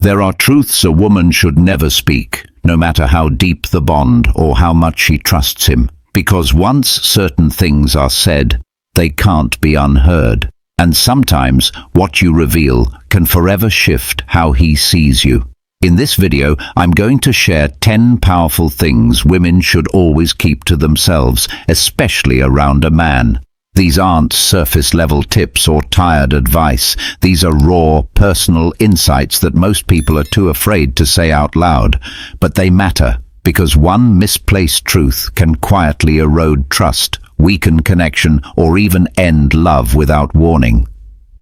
There are truths a woman should never speak, no matter how deep the bond or how much she trusts him, because once certain things are said, they can't be unheard. And sometimes what you reveal can forever shift how he sees you. In this video, I'm going to share 10 powerful things women should always keep to themselves, especially around a man. These aren't surface-level tips or tired advice. These are raw, personal insights that most people are too afraid to say out loud. But they matter, because one misplaced truth can quietly erode trust, weaken connection, or even end love without warning.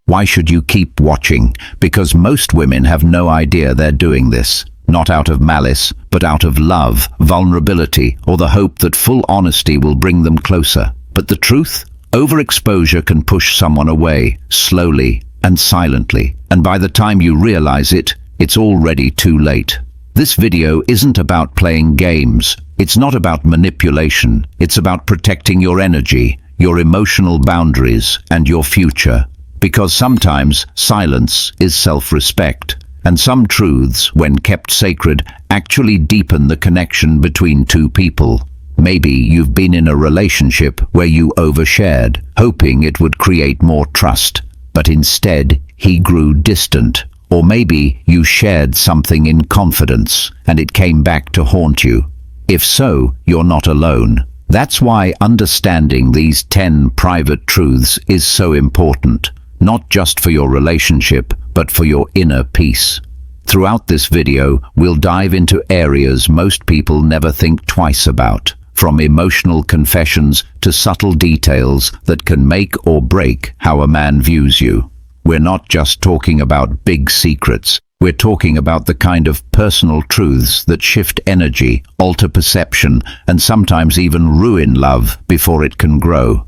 Why should you keep watching? Because most women have no idea they're doing this. Not out of malice, but out of love, vulnerability, or the hope that full honesty will bring them closer. But the truth? Overexposure can push someone away, slowly and silently. And by the time you realize it, it's already too late. This video isn't about playing games. It's not about manipulation. It's about protecting your energy, your emotional boundaries, and your future. Because sometimes silence is self-respect, and some truths, when kept sacred, actually deepen the connection between two people. Maybe you've been in a relationship where you overshared, hoping it would create more trust, but instead he grew distant. Or maybe you shared something in confidence, and it came back to haunt you. If so, you're not alone. That's why understanding these 10 private truths is so important. Not just for your relationship, but for your inner peace. Throughout this video, we'll dive into areas most people never think twice about, from emotional confessions to subtle details that can make or break how a man views you. We're not just talking about big secrets. We're talking about the kind of personal truths that shift energy, alter perception, and sometimes even ruin love before it can grow.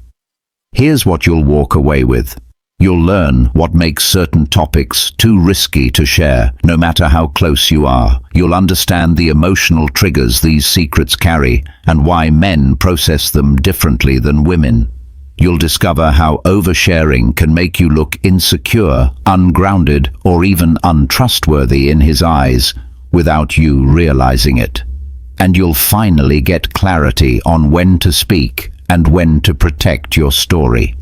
Here's what you'll walk away with. You'll learn what makes certain topics too risky to share, no matter how close you are. You'll understand the emotional triggers these secrets carry and why men process them differently than women. You'll discover how oversharing can make you look insecure, ungrounded, or even untrustworthy in his eyes without you realizing it. And you'll finally get clarity on when to speak and when to protect your story.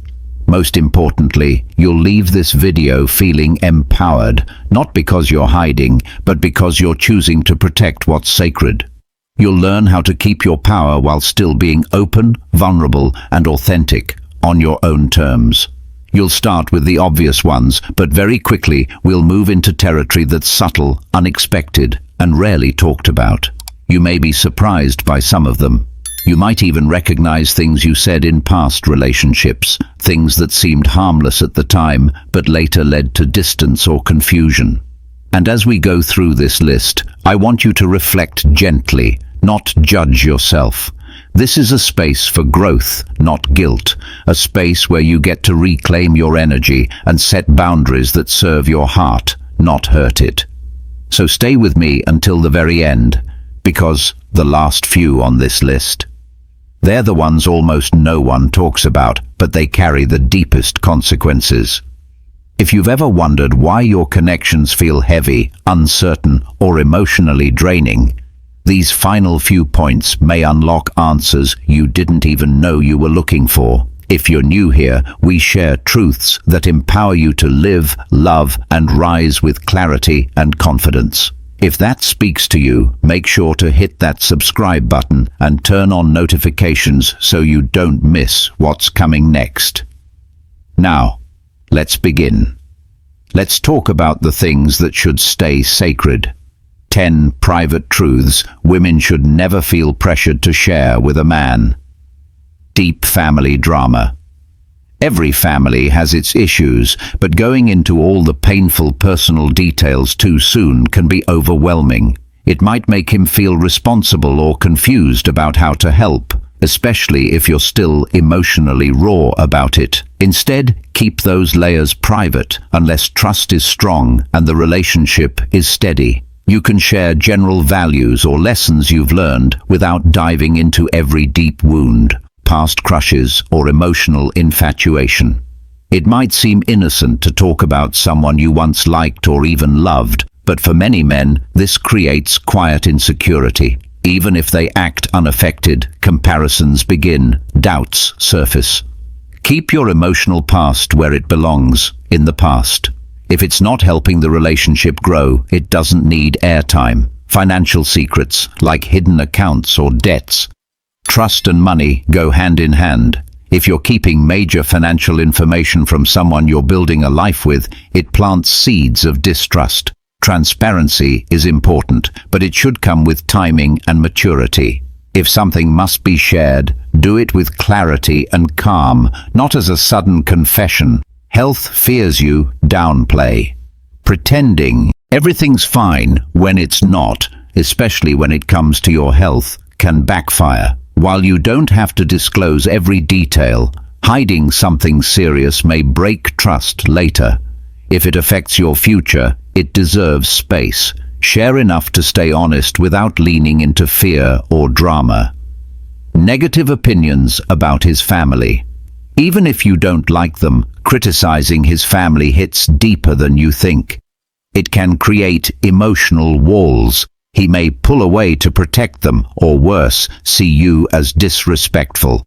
Most importantly, you'll leave this video feeling empowered, not because you're hiding, but because you're choosing to protect what's sacred. You'll learn how to keep your power while still being open, vulnerable, and authentic, on your own terms. You'll start with the obvious ones, but very quickly we'll move into territory that's subtle, unexpected, and rarely talked about. You may be surprised by some of them. You might even recognize things you said in past relationships, things that seemed harmless at the time, but later led to distance or confusion. And as we go through this list, I want you to reflect gently, not judge yourself. This is a space for growth, not guilt, a space where you get to reclaim your energy and set boundaries that serve your heart, not hurt it. So stay with me until the very end, because the last few on this list, they're the ones almost no one talks about, but they carry the deepest consequences. If you've ever wondered why your connections feel heavy, uncertain, or emotionally draining, these final few points may unlock answers you didn't even know you were looking for. If you're new here, we share truths that empower you to live, love, and rise with clarity and confidence. If that speaks to you, make sure to hit that subscribe button and turn on notifications so you don't miss what's coming next. Now, let's begin. Let's talk about the things that should stay sacred. 10 private truths women should never feel pressured to share with a man. Deep family drama. Every family has its issues, but going into all the painful personal details too soon can be overwhelming. It might make him feel responsible or confused about how to help, especially if you're still emotionally raw about it. Instead, keep those layers private unless trust is strong and the relationship is steady. You can share general values or lessons you've learned without diving into every deep wound, past crushes, or emotional infatuation. It might seem innocent to talk about someone you once liked or even loved, But for many men, this creates quiet insecurity. Even if they act unaffected, comparisons begin, doubts surface. Keep your emotional past where it belongs, in the past. If it's not helping the relationship grow, it doesn't need airtime. Financial secrets, like hidden accounts or debts. Trust and money go hand in hand. If you're keeping major financial information from someone you're building a life with, it plants seeds of distrust. Transparency is important, but it should come with timing and maturity. If something must be shared, do it with clarity and calm, not as a sudden confession. Health fears you, downplay. Pretending everything's fine when it's not, especially when it comes to your health, can backfire. While you don't have to disclose every detail, hiding something serious may break trust later. If it affects your future, it deserves space. Share enough to stay honest without leaning into fear or drama. Negative opinions about his family. Even if you don't like them, criticizing his family hits deeper than you think. It can create emotional walls. He may pull away to protect them, or worse, see you as disrespectful.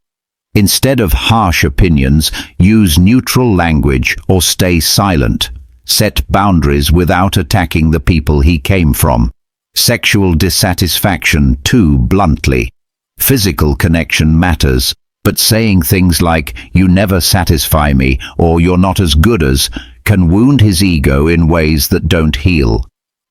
Instead of harsh opinions, use neutral language or stay silent. Set boundaries without attacking the people he came from. Sexual dissatisfaction too bluntly. Physical connection matters, but saying things like, "You never satisfy me," or "You're not as good as," can wound his ego in ways that don't heal.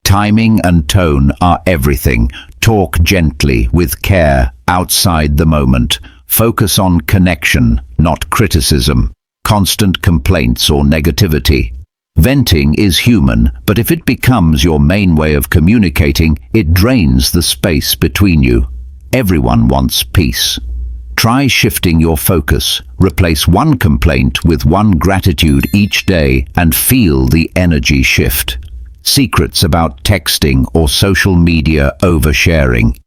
Timing and tone are everything. Talk gently, with care, outside the moment. Focus on connection, not criticism. Constant complaints or negativity. Venting is human, but if it becomes your main way of communicating, it drains the space between you. Everyone wants peace. Try shifting your focus. Replace one complaint with one gratitude each day and feel the energy shift. Secrets about texting or social media oversharing.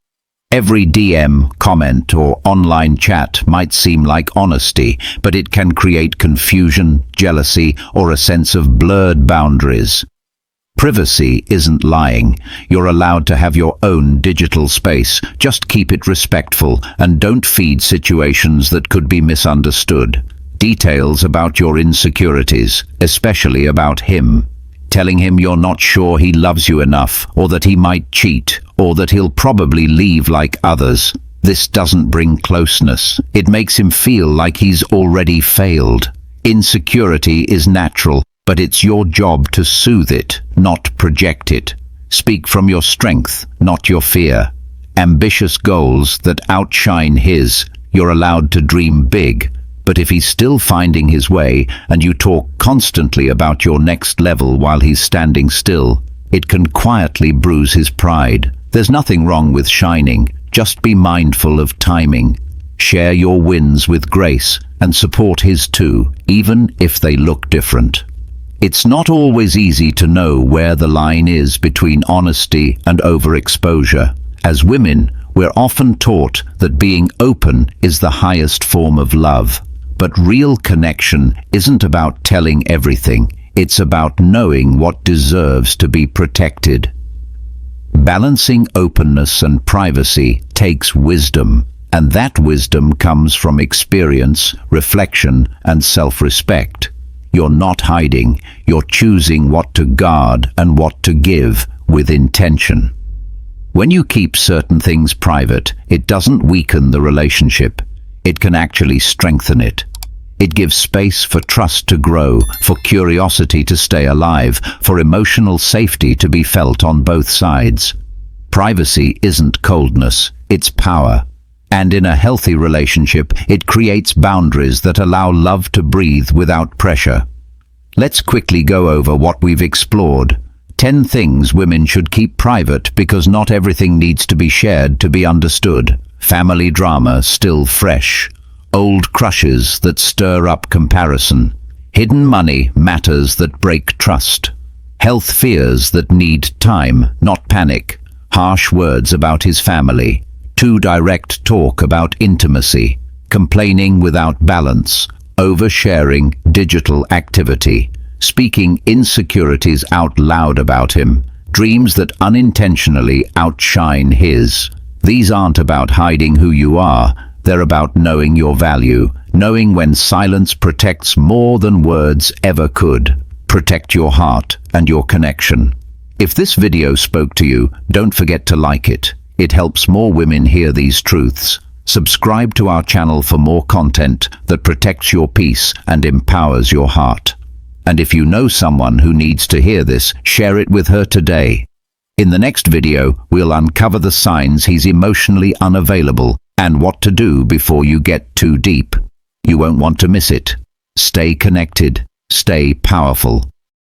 Every DM, comment, or online chat might seem like honesty, but it can create confusion, jealousy, or a sense of blurred boundaries. Privacy isn't lying. You're allowed to have your own digital space. Just keep it respectful and don't feed situations that could be misunderstood. Details about your insecurities, especially about him. Telling him you're not sure he loves you enough, or that he might cheat, or that he'll probably leave like others. This doesn't bring closeness. It makes him feel like he's already failed. Insecurity is natural, but it's your job to soothe it, not project it. Speak from your strength, not your fear. Ambitious goals that outshine his. You're allowed to dream big. But if he's still finding his way, and you talk constantly about your next level while he's standing still, it can quietly bruise his pride. There's nothing wrong with shining, just be mindful of timing. Share your wins with grace, and support his too, even if they look different. It's not always easy to know where the line is between honesty and overexposure. As women, we're often taught that being open is the highest form of love. But real connection isn't about telling everything. It's about knowing what deserves to be protected. Balancing openness and privacy takes wisdom, and that wisdom comes from experience, reflection, and self-respect. You're not hiding. You're choosing what to guard and what to give with intention. When you keep certain things private, it doesn't weaken the relationship. It can actually strengthen it. It gives space for trust to grow, for curiosity to stay alive, for emotional safety to be felt on both sides. Privacy isn't coldness, it's power. And in a healthy relationship, it creates boundaries that allow love to breathe without pressure. Let's quickly go over what we've explored. 10 things women should keep private because not everything needs to be shared to be understood. Family drama still fresh. Old crushes that stir up comparison. Hidden money matters that break trust. Health fears that need time, not panic. Harsh words about his family. Too direct talk about intimacy. Complaining without balance. Oversharing digital activity. Speaking insecurities out loud about him. dreams that unintentionally outshine his. These aren't about hiding who you are, they're about knowing your value, knowing when silence protects more than words ever could. Protect your heart and your connection. If this video spoke to you, don't forget to like it. It helps more women hear these truths. Subscribe to our channel for more content that protects your peace and empowers your heart. And if you know someone who needs to hear this, share it with her today. In the next video, we'll uncover the signs he's emotionally unavailable and what to do before you get too deep. You won't want to miss it. Stay connected, stay powerful,